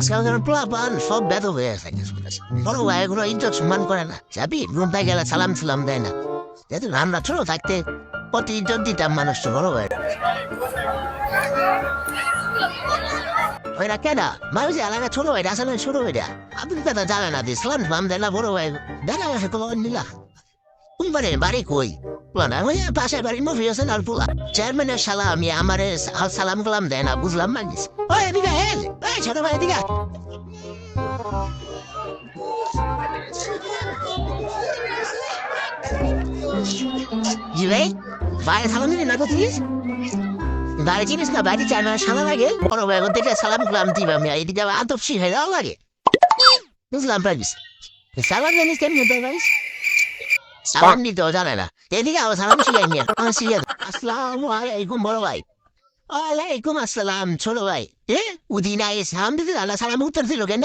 আজকালকার পোলাপান সব বেদ হয়ে থাকে শুনেছি। বড় ভাই এগুলো ইজ্জত সম্মান করে না, যাবি রুমটা গেলে সালাম সালাম দেয় না। যেহেতু আমরা ছোট থাকতে কত ইজ্জত দিতাম মানুষ তো বড় ভাই। ওইটা কেনা মানুষ এলাকা ছোট ভাইটা আসলে ছোট ভাইটা আপনি কথা জানে না দিয়ে সালাম সালাম দেয় না বড় ভাই দেখা গেছে তোমার নিলা কোন বাড়ি কই না ওই পাশের বাড়ির মফি আছে না পোলা চেয়ারম্যানের শালা আমি আমারে সালাম কালাম দেয় না বুঝলাম মানিস ওই এদিকে হেল ওই ছোট ভাই এদিকে জি ভাই ভাই সালাম দিবি না তো প্লিজ বাড়ি চিনিস না বাড়ি চেয়ারম্যানের শালা লাগে বড় ভাই থেকে সালাম কালাম দিবা আমি এদিকে আদব শিখে দেওয়া লাগে বুঝলাম প্রাইস সালাম জানিস কেমনি ভাই সালাম দিতেও জানে না এদিকে আবার সালাম শিখাই নিয়ে আসসালামু আলাইকুম বড় ভাই ওয়ালাইকুম আসসালাম ছোট ভাই উদিন আয়ে সালাম দিতে সালাম উত্তর দিল কেন